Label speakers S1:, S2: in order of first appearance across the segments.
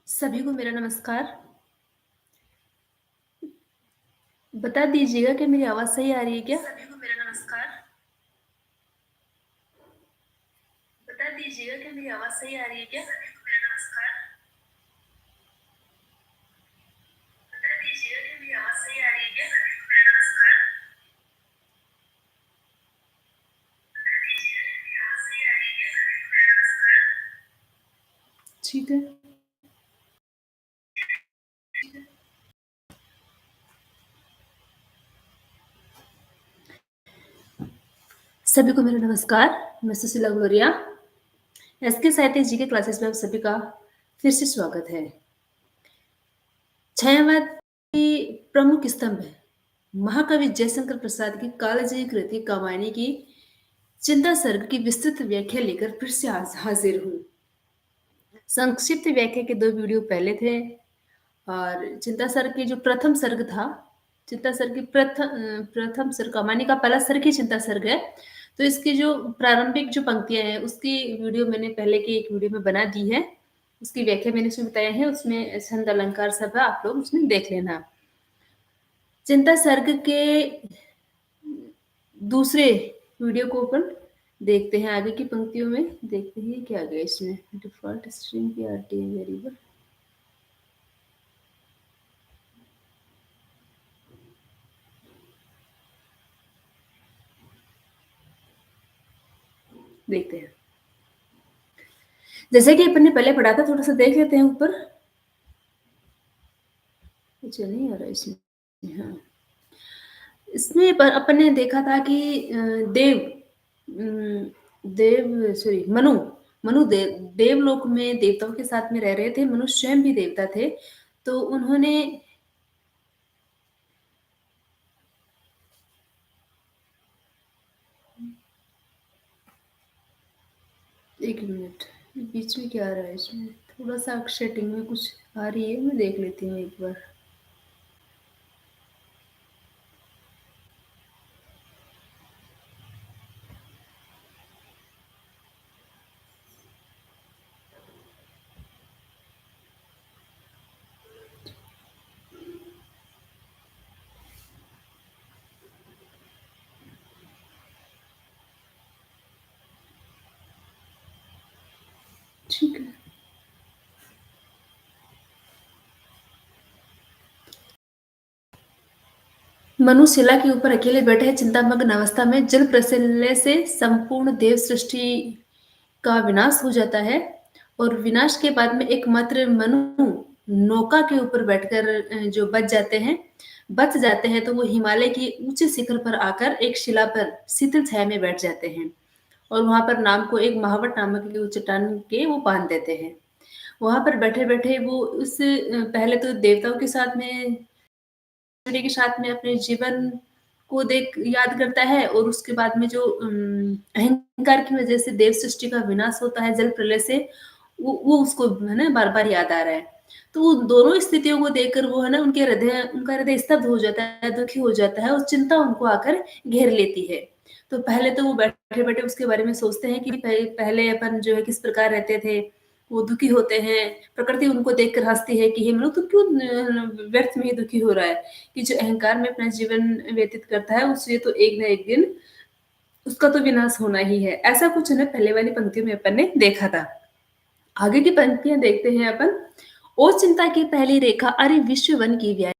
S1: सभी को मेरा नमस्कार। बता दीजिएगा कि मेरी आवाज़ सही आ रही है क्या? सभी को मेरा नमस्कार। बता दीजिएगा कि मेरी आवाज़ सही आ रही है क्या? सभी को मेरा नमस्कार। बता दीजिएगा कि मेरी आवाज़ सही आ रही है क्या? सभी को मेरा नमस्कार। बता दीजिएगा कि मेरी आवाज़ सही आ रही है क्या? सभी को मेरा नमस्कार। ठीक है। सभी को मेरा नमस्कार। मैं सुशीला ग्लोरिया। एसके साहित्य जी के क्लासेस में आप सभी का फिर से स्वागत है। छायावाद की प्रमुख स्तंभ है महाकवि जयशंकर प्रसाद की कालजयी कृति कामायनी की चिंता सर्ग की विस्तृत व्याख्या लेकर फिर से आज हाजिर हूँ। संक्षिप्त व्याख्या के 2 वीडियो पहले थे और चिंता सर्ग की जो प्रथम सर्ग था, चिंता सर्ग की प्रथम सर्ग कहानी का पहला सर्ग ही चिंता सर्ग है। तो इसकी जो प्रारंभिक जो पंक्तियाँ हैं, उसकी वीडियो मैंने पहले की एक वीडियो में बना दी है। उसकी व्याख्या मैंने उसमें बताया है, उसमें छंद अलंकार सब है, आप लोग उसमें देख लेना। चिंता सर्ग के दूसरे वीडियो को अपन देखते हैं, आगे की पंक्तियों में देखते हैं क्या आ गया इसमें। डिफ़ॉल्ट स्ट्रिंग की आरटीएम वेरिएबल देखते हैं। जैसे कि अपन ने पहले पढ़ा था, थोड़ा-सा देख लेते हैं ऊपर। अच्छा नहीं आ रहा इसमें, हाँ। इसमें अपन ने देखा था कि मनु मनु देवलोक में देवताओं के साथ में रह रहे थे। मनु स्वयं भी देवता थे। तो उन्होंने एक मिनट, बीच में क्या आ रहा है इसमें? थोड़ा-सा सेटिंग में कुछ आ रही है, मैं देख लेती हूँ एक बार। ठीक है। मनु शिला के ऊपर अकेले बैठे हैं चिंतामग्न अवस्था में। जल प्रलय से संपूर्ण देव सृष्टि का विनाश हो जाता है और विनाश के बाद में एकमात्र मनु नौका के ऊपर बैठकर जो बच जाते हैं तो वो हिमालय की ऊंचे शिखर पर आकर एक शिला पर शीतल छाया में बैठ जाते हैं और वहां पर नाम को एक महावट नामक की चट्टान के वो बांध देते हैं। वहां पर बैठे बैठे वो उस पहले तो देवताओं के साथ में के साथ में अपने जीवन को देख याद करता है और उसके बाद में जो अहंकार की वजह से देव सृष्टि का विनाश होता है जल प्रलय से, वो उसको है ना बार-बार याद आ रहा है। तो वो दोनों स्थितियों को देखकर वो है ना उनका हृदय स्तब्ध हो जाता है, दुखी हो जाता है और चिंता उनको आकर घेर लेती है। तो पहले तो वो बैठे-बैठे उसके बारे में सोचते हैं कि पहले अपन जो है किस प्रकार रहते थे वो दुखी होते हैं, प्रकृति उनको देखकर हँसती है कि हे मनु तू क्यों व्यर्थ में ही दुखी हो रहा है? कि जो अहंकार में अपना जीवन व्यतीत करता है, उसे तो एक ना एक दिन उसका तो विनाश होना ही है। ऐसा कुछ है ना पहले वाली पंक्तियों में अपन ने देखा था। आगे की पंक्तियाँ देखते हैं अपन। ओ चिंता की पहली रेखा अरे विश्व वन की व्याधि,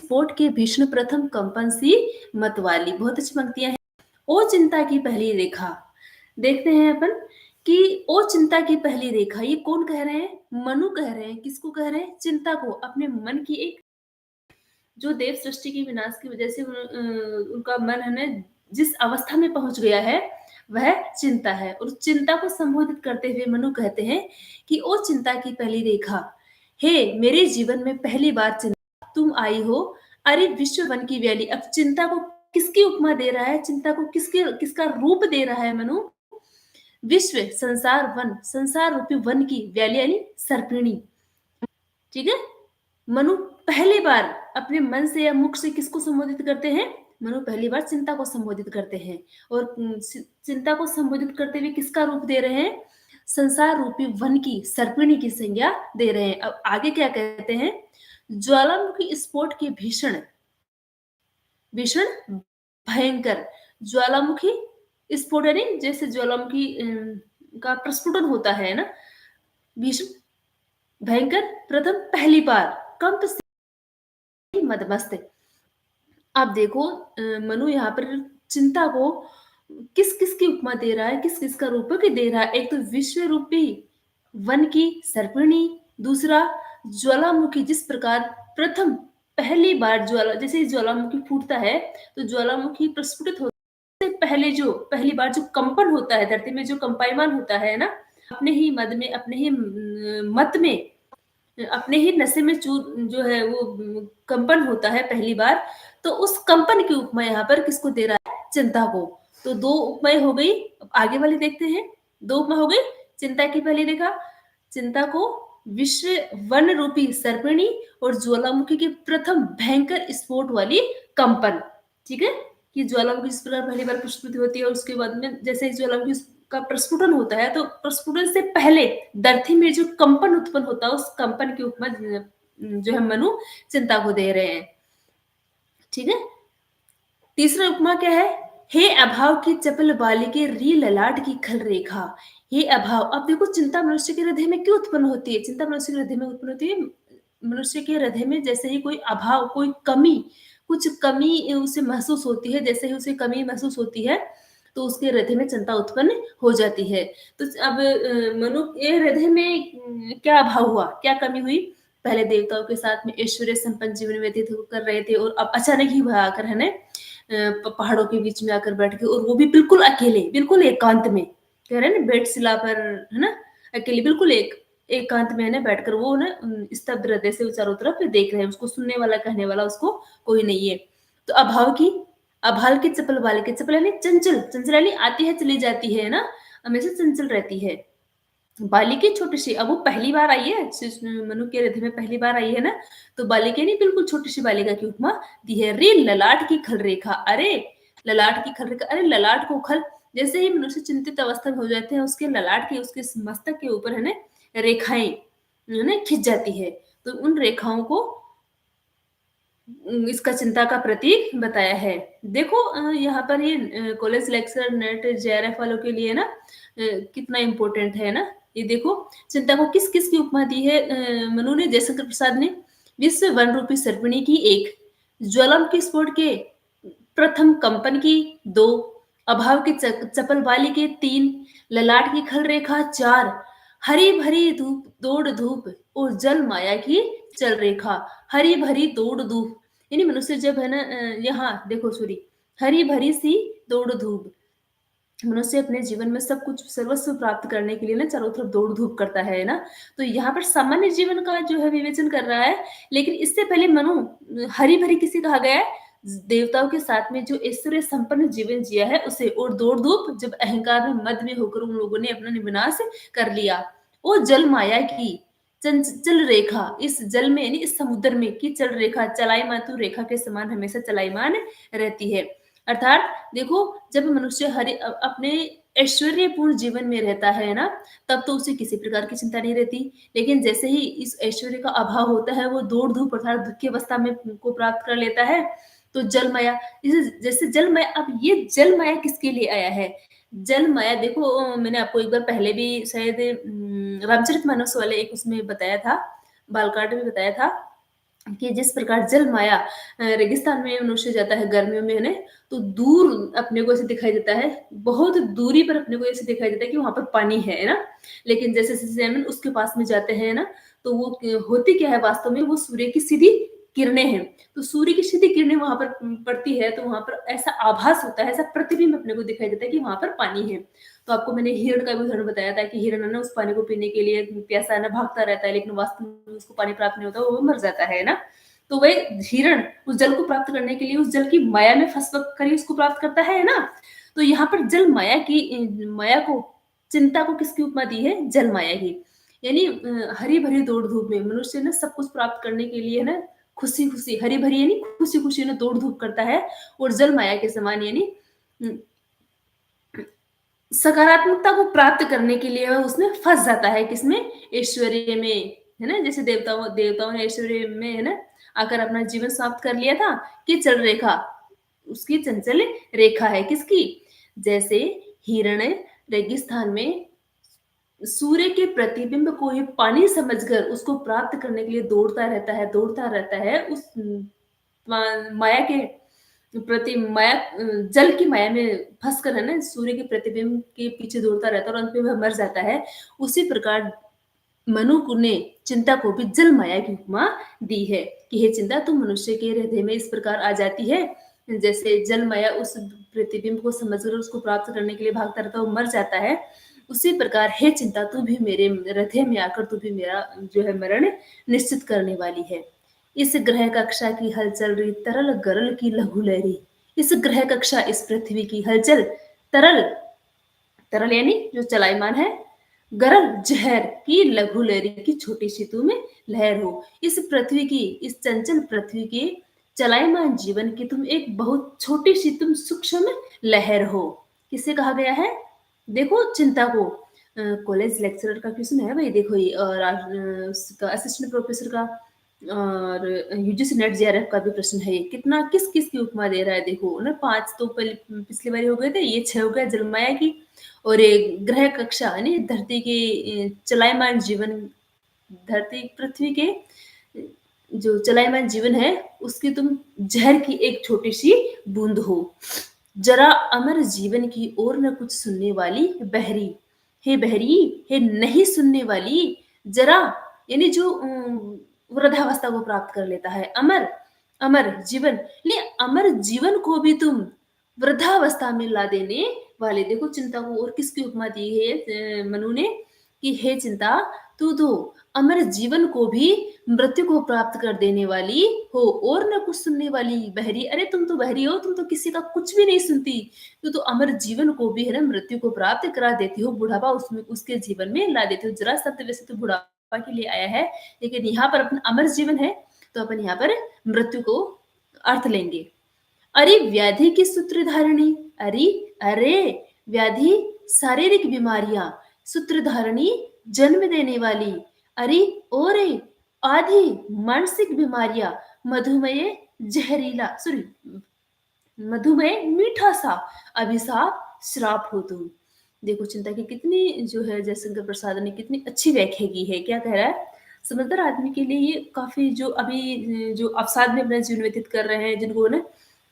S1: स्फोट के भीषण प्रथम कंपन सी मतवाली। बहुत अच्छी पंक्तियाँ हैं। ओ चिंता की पहली रेखा, देखते हैं अपन कि ओ चिंता की पहली रेखा, ये कौन कह रहे हैं? मनु कह रहे हैं। किसको कह रहे हैं? चिंता को, अपने मन की एक, जो देव सृष्टि की विनाश की वजह से उनका मन है ना जिस अवस्था में पहुंच गया है, वह चिंता है। और चिंता को संबोधित करते हुए मनु कहते हैं कि ओ चिंता की पहली रेखा, हे मेरे जीवन में पहली बार चिंता तुम आई हो। अरे विश्व वन की वैली, अब चिंता को किसकी उपमा दे रहा है? चिंता को किसका रूप दे रहा है मनु? विश्व, संसार, वन, संसार रूपी वन की वैली यानी सर्पिणी। ठीक है। मनु पहली बार अपने मन से या मुख से किसको संबोधित करते हैं? मनु पहली बार चिंता को संबोधित करते हैं। और चिंता को संबोधित करते हुए किसका रूप दे रहे हैं? संसार रूपी वन की सर्पिणी की संज्ञा दे रहे हैं। अब आगे क्या कहते हैं? ज्वालामुखी स्फोट के भीषण, भीषण भयंकर, ज्वालामुखी स्फोट यानी जैसे ज्वालामुखी का प्रस्फुटन होता है ना, भीषण भयंकर प्रथम पहली बार कंप से मदमस्त। अब देखो मनु यहाँ पर चिंता को किस किस की उपमा दे रहा है, किस किस का रूपक दे रहा है? एक तो विश्व रूपी वन की सर्पिणी, दूसरा ज्वालामुखी, जिस प्रकार प्रथम पहली बार ज्वाला, जैसे ज्वालामुखी फूटता है तो ज्वालामुखी प्रस्फुटित होता है, पहले जो पहली बार जो कंपन होता है धरती में, जो कंपायमान होता है ना, अपने ही मद में, अपने ही मत में, अपने ही नशे में चूर जो है वो कंपन होता है पहली बार। तो उस कंपन की उपमा यहाँ पर किसको दे रहा है? चिंता को। तो दो उपमाएं हो गई। अब आगे वाली देखते हैं। दो उपमा हो गई। चिंता की पहली रेखा, चिंता को विश्व वन रूपी सर्पिणी और ज्वालामुखी के प्रथम भयंकर स्फोट वाली कंपन। ठीक है। कि ज्वालामुखी जिस प्रकार पहली बार प्रस्फुटित होती है और उसके बाद में जैसे ही ज्वालामुखी का प्रस्फुटन होता है, तो प्रस्फुटन से पहले धरती में जो कंपन उत्पन्न होता है, उस कंपन की उपमा जो है मनु चिंता को दे रहे हैं। ठीक है। तीसरा उपमा क्या है? हे अभाव की चपल बालिके री ललाट की खल रेखा। हे अभाव, अब देखो चिंता मनुष्य के हृदय में क्यों उत्पन्न होती है? चिंता मनुष्य के हृदय में उत्पन्न होती है, मनुष्य के हृदय में जैसे ही कोई अभाव, कोई कमी, कुछ कमी उसे महसूस होती है, जैसे ही उसे कमी महसूस होती है तो उसके हृदय में चिंता उत्पन्न हो जाती है। तो अब मनु के हृदय में क्या अभाव हुआ, क्या कमी हुई? पहले देवताओं के साथ में ऐश्वर्य संपन्न जीवन व्यतीत कर रहे थे और अब अचानक ही वह आकर है ना पहाड़ों के बीच में आकर बैठ गए, और वो भी बिल्कुल अकेले, बिल्कुल एकांत में, कह रहे हैं ना बेडशिला पर है ना, अकेले बिल्कुल एकांत में है ना बैठकर वो ना स्तब्ध हृदय से चारों तरफ देख रहे हैं, उसको सुनने वाला, कहने वाला उसको कोई नहीं है। तो अभाव की, अभाल की चपल बाल के, चपल यानी चंचल, चंचल यानी आती है चली जाती है ना, हमेशा चंचल रहती है। बालिके छोटी सी, अब वो पहली बार आई है मनु के हृदय में, पहली बार आई है ना, तो बालिके नहीं, बिल्कुल छोटी सी बालिका की उपमा दी है। रे ललाट की खल रेखा, अरे ललाट की खल रेखा, अरे ललाट को खल, जैसे ही मनुष्य चिंतित अवस्था में हो जाते हैं, उसके ललाट के, उसके मस्तक के ऊपर है ना रेखाएं है ना खिंच जाती है, तो उन रेखाओं को इसका चिंता का प्रतीक बताया है। देखो यहाँ पर ये कॉलेज लेक्चर नेट जेआरएफ वालों के लिए ना कितना इम्पोर्टेंट है ना। ये देखो चिंता को किस किस की उपमा दी है मनु ने, जयशंकर प्रसाद ने। विश्व वन रूपी सर्पिणी की एक, ज्वालामुखी स्फोट के प्रथम कंपन की दो, अभाव की चपल वाली के तीन, ललाट की खल रेखा चार, हरी भरी धूप दौड़ धूप और जल माया की चल रेखा। हरी भरी दौड़ धूप यानी मनुष्य जब है ना यहाँ देखो सॉरी, हरी भरी सी दौड़ धूप, मनुष्य अपने जीवन में सब कुछ सर्वस्व प्राप्त करने के लिए ना चारों तरफ दौड़ धूप करता है ना, तो यहाँ पर सामान्य जीवन का जो है विवेचन कर रहा है। लेकिन इससे पहले मनु हरी भरी किसे कहा गया है? देवताओं के साथ में जो ऐश्वर्य संपन्न जीवन जिया है उसे, और दौड़ धूप जब अहंकार में मद में होकर उन लोगों ने अपना विनाश कर लिया। वो जल माया की चंचल रेखा, इस जल में यानी इस समुद्र में की चल रेखा, चलायमान तो रेखा के समान हमेशा चलायमान रहती है। अर्थात देखो जब मनुष्य अपने ऐश्वर्यपूर्ण जीवन में रहता है ना, तब तो उसे किसी प्रकार की चिंता नहीं रहती। लेकिन जैसे ही इस ऐश्वर्य का अभाव होता है, वो दौड़-धूप अर्थात दुःख की अवस्था में को प्राप्त कर लेता है, तो जल माया जैसे जैसे जल माया अब ये जल माया किसके लिए आया है? जल माया देखो मैंने आपको एक बार पहले भी शायद रामचरितमानस वाले एक उसमें बताया था, बालकांड में बताया था कि जिस प्रकार जल माया रेगिस्तान में मनुष्य जाता है गर्मियों में है ना, तो दूर अपने को ऐसे दिखाई देता है, बहुत दूरी पर अपने को ऐसे दिखाई देता है कि वहाँ पर पानी है ना? लेकिन जैसे-जैसे हम उसके पास में जाते हैं ना, तो वो क होती क्या है वास्तव में वो सूर्य की सीधी किरणें हैं। तो सूर्य की सीधी किरणें वहाँ पर पड़ती है, तो वहाँ पर ऐसा आभास होता है, ऐसा प्रतिबिंब अपने को दिखाई देता है कि वहाँ पर पानी है। तो आपको मैंने हिरण का भी उदाहरण बताया था कि हिरण है ना उस पानी को पीने के लिए प्यासा है ना भागता रहता है, लेकिन वास्तव में उसको पानी प्राप्त नहीं होता, वो मर जाता है ना? तो वही हिरण उस जल को प्राप्त करने के लिए उस जल की माया में फँस कर ही उसको प्राप्त करता है ना? तो यहाँ पर जल माया की माया को चिंता को किसकी उपमा दी है? जल माया की। यानी हरी-भरी दौड़-धूप में मनुष्य ना सब कुछ प्राप्त करने के लिए ना खुशी-खुशी हरी-भरी यानी खुशी-खुशी ना दौड़-धूप करता है और जल माया के समान यानी उम, सकारात्मकता को प्राप्त करने के लिए वह उसमें फँस जाता है किसमें? ऐश्वर्य में, है ना? जैसे देवताओं देवताओं ने ऐश्वर्य में है ना, आकर अपना जीवन समाप्त कर लिया था कि चल रेखा, उसकी चंचल रेखा है किसकी? जैसे हिरण रेगिस्तान में सूर्य के प्रतिबिंब को ही पानी समझकर उसको प्राप्त करने के लिए दौड़ता रहता है उस माया के प्रति माया जल की माया में फँसकर है ना सूर्य के प्रतिबिंब के पीछे दौड़ता रहता है और अंत में वह मर जाता है। उसी प्रकार मनु को ने चिंता को भी जल माया की उपमा दी है कि हे चिंता तू मनुष्य के हृदय में इस प्रकार आ जाती है, जैसे जल माया उस प्रतिबिंब को समझकर उसको प्राप्त करने के लिए भागता रहता है, वो मर जाता है। उसी प्रकार हे चिंता तू भी मेरे हृदय में आकर तू भी मेरा जो है मरण निश्चित करने वाली है। इस ग्रह कक्षा की हलचल रही तरल गरल की लघु लहरी। इस ग्रह कक्षा इस पृथ्वी की हलचल तरल तरल यानी जो चलायमान है, गरल जहर की लघु लहरी की छोटी-सी तुम लहर हो। इस पृथ्वी की, इस चंचल पृथ्वी के चलायमान जीवन की तुम एक बहुत छोटी-सी तुम सूक्ष्म लहर हो। किसे कहा गया है? देखो चिंता को कॉलेज लेक्चरर का क्वेश्चन है भाई देखो ये और उसका असिस्टेंट प्रोफेसर का और यूजीसी नेट जेआरएफ का भी प्रश्न है ये। कितना किस-किस की उपमा दे रहा है देखो ना 5 तो पिछली बारी हो गए थे, ये 6 हो गया जलमाया की और एक ग्रह कक्षा यानी धरती के चलायमान जीवन धरती पृथ्वी के जो चलायमान जीवन है, उसकी तुम ज़हर की एक छोटी-सी बूँद हो। ज़रा अमर जीवन की ओर न कुछ सुनने वाली बहरी, हे बहरी, हे नहीं सुनने वाली, ज़रा यानी जो वृद्धावस्था को प्राप्त कर लेता है, अमर अमर जीवन, ले अमर जीवन को भी तुम वृद्धावस्था में ला देने वाले देखो चिंता को और किसकी उपमा दी है मनु ने कि हे चिंता तू तो अमर जीवन को भी मृत्यु को प्राप्त कर देने वाली हो और न कुछ सुनने वाली बहरी अरे तुम तो बहरी हो तुम तो किसी का कुछ भी नहीं सुनती तू तो अमर जीवन को भी है ना मृत्यु को प्राप्त करा देती हो बुढ़ापा उसमें उसके जीवन में ला देती हो जरा शब्द वैसे तो बुढ़ापा के लिए आया है लेकिन यहाँ पर अपना अमर जीवन है तो अपन यहाँ पर मृत्यु को अर्थ लेंगे अरे व्याधि की सूत्रधारिणी अरे अरे व्याधि शारीरिक बीमारियां सूत्रधारिणी जन्म देने वाली अरे ओरे आधी मानसिक बीमारियां मधुमेह जहरीला सॉरी मधुमेह मीठा सा अभिशाप श्राप हो तुम देखो चिंता की कितनी जो है जयशंकर प्रसाद ने कितनी अच्छी व्याख्या की है क्या कह रहा है समझदार आदमी के लिए ये काफी जो अभी जो अवसाद में अपना जीवन व्यतीत कर रहे हैं जिनको ना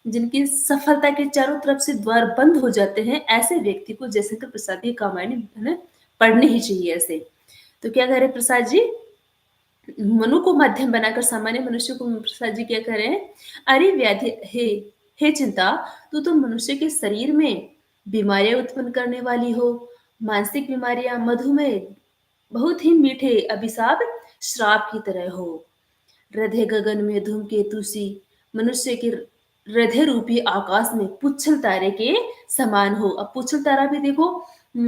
S1: जिनकी सफलता के चारों तरफ से द्वार बंद हो जाते हैं ऐसे व्यक्ति को जयशंकर प्रसाद की कहानी है ना पढ़नी ही चाहिए ऐसे तो क्या कह रहे प्रसाद जी मनु को माध्यम बनाकर सामान्य मनुष्य को प्रसाद जी क्या कह रहे हैं अरे व्याधि हे चिंता तू तो मनुष्य के शरीर में बीमारियां उत्पन्न करने वाली हो मानसिक बीमारियां मधुमेह बहुत ही मीठे अभिशाप श्राप की तरह हो हृदय गगन में धूमकेतु सी मनुष्य के हृदय रूपी आकाश में पुच्छल तारे के समान हो अब पुच्छल तारा भी देखो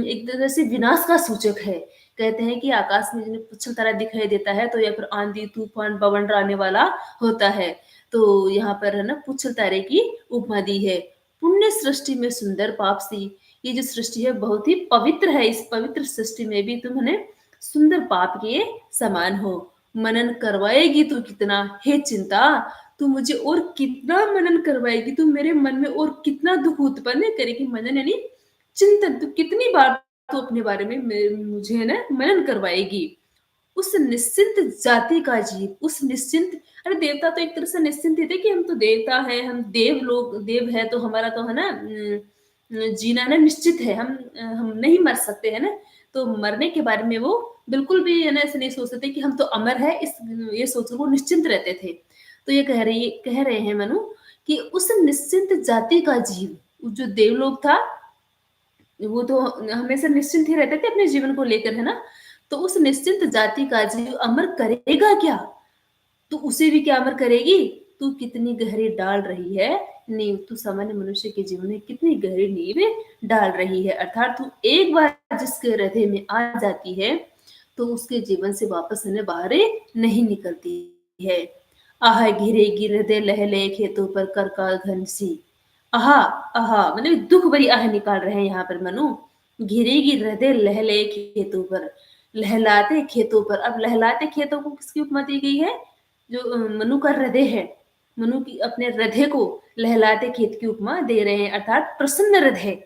S1: एक तरह से विनाश का सूचक है कहते हैं कि आकाश में जिन्हें पुच्छल तारा दिखाई देता है तो या फिर आंधी तूफान बवंडर आने वाला होता है तो यहाँ पर है ना पुच्छल तारे की उपमा दी है पुण्य सृष्टि में सुंदर पापसी ये जो सृष्टि है बहुत ही पवित्र है, इस पवित्र सृष्टि में भी तुम है सुंदर पाप के समान हो। मनन करवाएगी तू कितना, हे चिंता, तू मुझे और कितना मनन करवाएगी, तू मेरे मन में और कितना दुःख उत्पन्न करेगी। मनन यानी चिंतन, तू कितनी बार तू अपने बारे में मुझे है ना मनन करवाएगी। उस निश्चिंत जाति का जीव, उस निश्चिंत, अरे देवता तो एक तरह से निश्चिंत ही थे कि हम तो देवता है, हम देव लोग, देव है तो हमारा तो है ना जीना ना निश्चित है, हम नहीं मर सकते है ना। तो मरने के बारे में वो बिल्कुल भी है ना ऐसे नहीं सोचते थे कि हम तो अमर है, इस ये सोचकर वो निश्चिंत रहते थे। तो ये कह रहे हैं मनु कि उस निश्चिंत जाति का जीव, जो देवलोक था, वो तो हमेशा निश्चिंत ही रहते थे अपने जीवन को लेकर है ना। तो उस निश्चिंत जाति का जीव अमर करेगा क्या, तो उसे भी क्या अमर करेगी। तू कितनी गहरी डाल रही है नींव, तू सामान्य मनुष्य के जीवन में कितनी गहरी नींव डाल रही है। अर्थात तू एक बार जिसके हृदय में आ जाती है तो उसके जीवन से वापस है बाहर नहीं निकलती है। आह घिरेगी हृदय लहले खेतों पर कर का घन सी। आहा, आहा, मतलब दुख भरी आह निकाल रहे हैं यहाँ पर मनु। घिरेगी हृदय लहले खेतों पर, लहलाते खेतों पर। अब लहलाते खेतों को किसकी उपमा दी गई है, जो मनु का हृदय है, मनु की अपने हृदय को लहलाते खेत की उपमा दे रहे हैं। अर्थात प्रसन्न हृदय,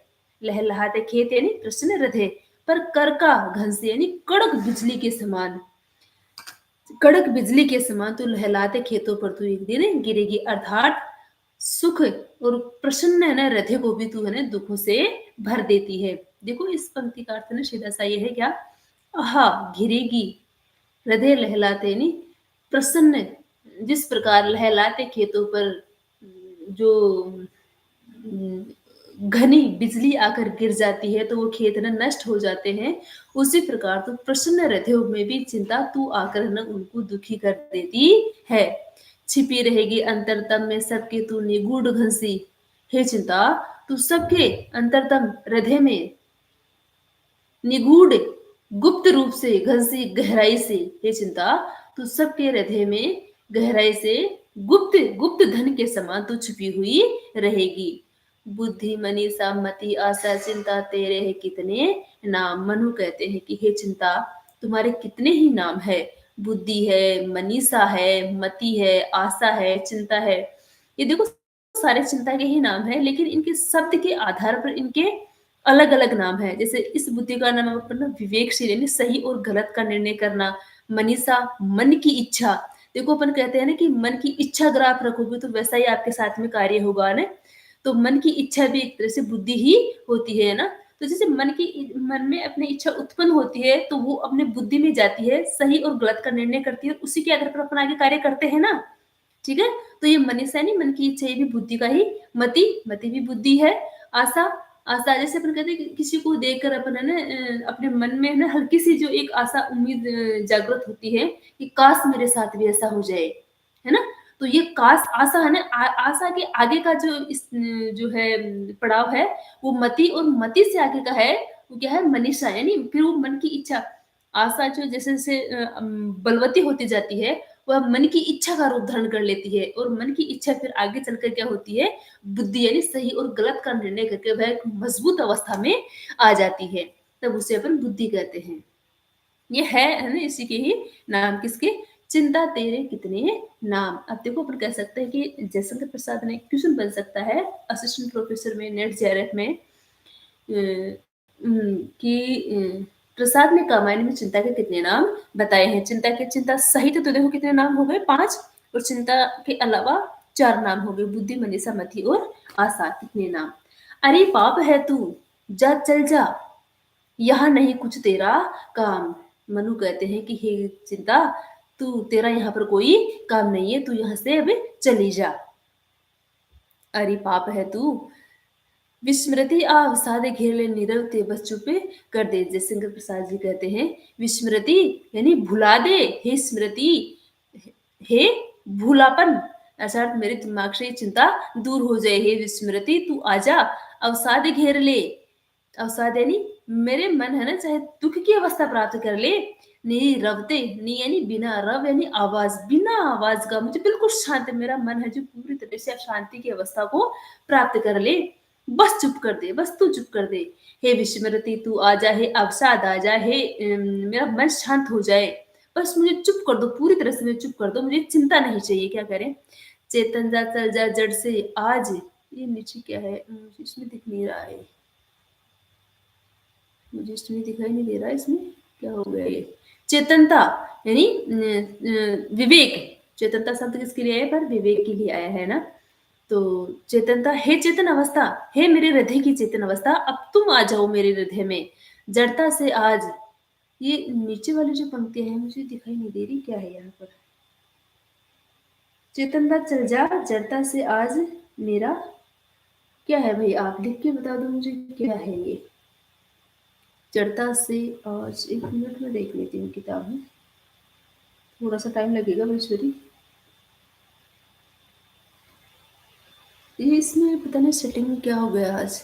S1: लहलहाते खेत यानी प्रसन्न हृदय, पर कर का घन से यानी कड़क बिजली के समान, कड़क बिजली के समान तू लहलाते खेतों पर तू एक दिन गिरेगी। अर्थात सुख और प्रसन्न है ना हृदय को भी तू है ना दुखों से भर देती है। देखो इस पंक्ति का अर्थ ना सीधा सा ये है क्या, आहा घिरेगी हृदय लहलाते नहीं प्रसन्न, जिस प्रकार लहलाते खेतों पर जो घनी बिजली आकर गिर जाती है तो वो खेत ना नष्ट हो जाते हैं, उसी प्रकार तो प्रसन्न हृदयों में भी चिंता तू आकर न उनको दुखी कर देती है। छिपी रहेगी अंतरतम में सबके तू निगूढ़ घंसी, हे चिंता तू सबके अंतरतम हृदय में निगूढ़ गुप्त रूप से घंसी गहराई से, हे चिंता तू सबके हृदय में गहराई से गुप्त गुप्त धन के समान तू छुपी हुई रहेगी। बुद्धि मनीषा मति आशा चिंता तेरे है कितने नाम। मनु कहते हैं कि हे चिंता तुम्हारे कितने ही नाम है, बुद्धि है, मनीषा है, मति है, आशा है, चिंता है। ये देखो सारे चिंता के ही नाम है, लेकिन इनके शब्द के आधार पर इनके अलग अलग नाम है। जैसे इस बुद्धि का नाम अपन विवेकशील यानी सही और गलत का निर्णय करना, मनीषा मन की इच्छा। देखो अपन कहते हैं ना कि मन की इच्छा अगर आप रखोगे तो वैसा ही आपके साथ में कार्य होगा ना। तो मन की इच्छा भी एक तरह से बुद्धि ही होती है ना। तो जैसे मन में अपनी इच्छा उत्पन्न होती है तो वो अपने बुद्धि में जाती है, सही और गलत का निर्णय करती है, उसी के आधार पर अपन आगे कार्य करते हैं ना। ठीक है, तो ये मनीषा नहीं मन की इच्छा, ये भी बुद्धि का ही, मति मति भी बुद्धि है। आशा आशा जैसे अपन कहते हैं कि किसी को देखकर अपन है ना अपने मन में है ना हल्की सी जो एक आशा उम्मीद जागृत होती है कि काश मेरे साथ भी ऐसा हो जाए, है ना। तो ये काश आशा है ना आशा के आगे का जो इस जो है पड़ाव है वो मति, और मति से आगे का है वो क्या है मनीषा, यानी फिर वो मन की इच्छा। आशा जो जैसे जैसे बलवती होती जाती है वह मन की इच्छा का रूप धारण कर लेती है, और मन की इच्छा फिर आगे चलकर क्या होती है, बुद्धि यानी सही और गलत का निर्णय करके वह एक मजबूत अवस्था में आ जाती है, तब उसे अपन बुद्धि कहते हैं। ये है ना इसी के ही नाम किसके, चिंता तेरे कितने नाम। अब देखो अपन कह सकते हैं कि जयशंकर प्रसाद ने क्वेश्चन बन सकता है असिस्टेंट प्रोफेसर में नेट जेआरएफ में कि प्रसाद ने कामायनी में चिंता के कितने नाम बताए हैं। चिंता के चिंता सहित तो देखो कितने नाम हो गए 5, और चिंता के अलावा 4 नाम हो गए, बुद्धि मनीषा मति और आशा, कितने नाम। अरे पाप है तू जा चल जा, यहाँ नहीं कुछ तेरा काम। मनु कहते हैं कि हे चिंता तू तेरा यहाँ पर कोई काम नहीं है, तू यहाँ से अब चली जा। अरे पाप है तू विस्मृति अवसादे घेर ले नीरव ते बस चुपे कर दे। जयशंकर प्रसाद जी कहते हैं विस्मृति यानी भुला दे, हे स्मृति, हे भूलापन, अर्थात मेरे दिमाग से ये चिंता दूर हो जाए। हे विस्मृति तू आजा, अवसाद घेर ले, अवसाद यानी मेरे मन है ना चाहे दुख की अवस्था प्राप्त कर ले, नी रवते, नी यानी बिना, रव यानी आवाज, बिना आवाज का मुझे बिल्कुल शांत, मेरा मन है जो पूरी तरह से शांति की अवस्था को प्राप्त कर ले। बस चुप कर दे, बस तू चुप कर दे। हे विस्मृति तू आ जा, हे अवसाद आ जा, हे मेरा मन शांत हो जाए। बस मुझे चुप कर दो, पूरी तरह से मुझे चुप कर दो, मुझे चिंता नहीं चाहिए, क्या करें? चेतन जा चल जा जड़ से आज, ये नीचे क्या है? मुझे इसमें दिख नहीं रहा है। मुझे इसमें दिखाई नहीं दे रहा है इसमें, क्या हो गया ये? चेतनता यानी विवेक, चेतनता शब्द किसके लिए आया है? पर विवेक के लिए आया है ना? तो चेतनता, हे चेतन अवस्था, हे मेरे हृदय की चेतन अवस्था, अब तुम आ जाओ मेरे हृदय में, जड़ता से आज। ये नीचे वाली जो पंक्तियाँ हैं मुझे दिखाई नहीं दे रही, क्या है यहाँ पर? चेतनता चल जा, जड़ता से आज मेरा, क्या है भाई? आप लिख के बता दो मुझे, क्या है ये? जड़ता से आज, एक मिनट में देख लेती हूँ किताब में, थोड़ा सा टाइम लगेगा महेश्वरी। ये इसमें पता नहीं सेटिंग में क्या हो गया आज।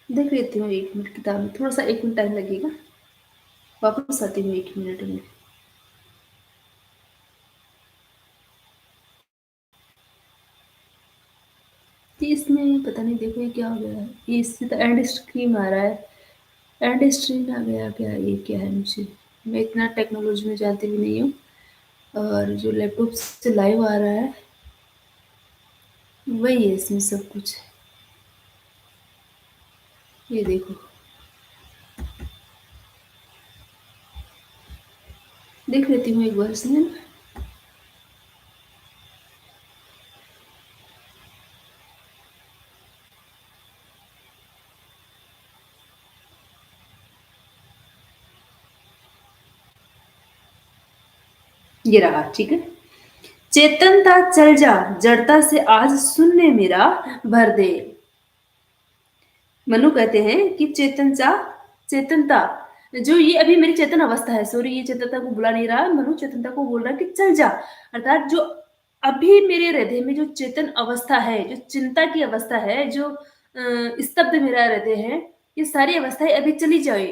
S1: देख लेती हूँ 1 मिनट किताब में, थोड़ा सा 1 मिनट टाइम लगेगा, वापस आती हूँ 1 मिनट में। कि इसमें पता नहीं, देखो ये क्या हो गया है, ये इससे तो एंड स्ट्रीम आ रहा है, एंड स्ट्रीम आ गया क्या? ये क्या है? मुझे, मैं इतना टेक्नोलॉजी में जानती भी नहीं हूँ, और जो लैपटॉप से लाइव आ रहा है वही है इसमें सब कुछ। ये देखो, देख लेती हूँ एक बार इसमें। ये रहा, ठीक है। चेतनता चल जा, जड़ता से आज शून्य मेरा भर दे। मनु कहते हैं कि चेतनता, चेतनता, जो ये अभी मेरी चेतन अवस्था है, सॉरी ये चेतनता को बुला नहीं रहा, मनु चेतनता को बोल रहा है कि चल जा, अर्थात जो अभी मेरे हृदय में जो चेतन अवस्था है, जो चिंता की अवस्था है, जो स्तब्ध मेरा हृदय है, ये सारी अवस्थाएं अभी चली जाए।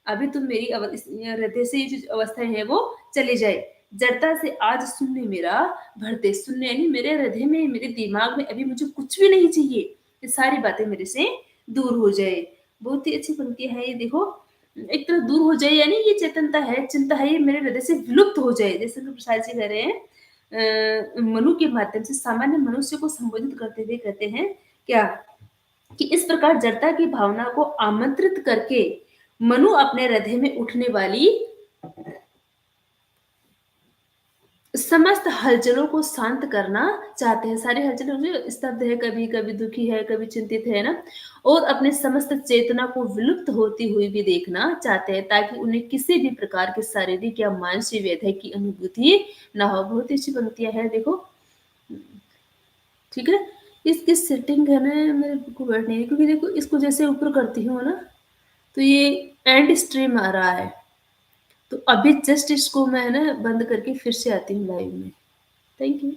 S1: अभी तुम मेरी इस हृदय से ये जो अवस्थाएं है वो चली जाए। जड़ता से आज शून्य मेरा भर दे, शून्य यानी मेरे हृदय में, मेरे दिमाग में अभी मुझे कुछ भी नहीं चाहिए, ये सारी बातें मेरे से दूर हो जाए। बहुत ही अच्छी पंक्ति है ये, देखो, एक तरह दूर हो जाए यानी ये चेतनता है, चिंता है, ये मेरे हृदय से विलुप्त हो जाए। जैसे कि प्रसाद जी कह रहे हैं, मनु के माध्यम से सामान्य मनुष्य को संबोधित करते हुए कहते हैं क्या, कि इस प्रकार जड़ता की भावना को आमंत्रित करके मनु अपने हृदय में उठने वाली समस्त हलचलों को शांत करना चाहते हैं। सारी हलचलें जो स्तब्ध है, कभी कभी दुखी है, कभी चिंतित है ना, और अपने समस्त चेतना को विलुप्त होती हुई भी देखना चाहते हैं, ताकि उन्हें किसी भी प्रकार के शारीरिक या मानसिक व्यथा की अनुभूति ना हो। बहुत ही अच्छी पंक्तियां है, देखो, ठीक है। इसकी सेटिंग है ना मेरे को बैठ नहीं है, क्योंकि देखो इसको जैसे ऊपर करती हूँ ना, तो ये एंड स्ट्रीम आ रहा है, तो अभी जस्ट इसको मैं ना बंद करके फिर से आती हूँ लाइव में। Thank you.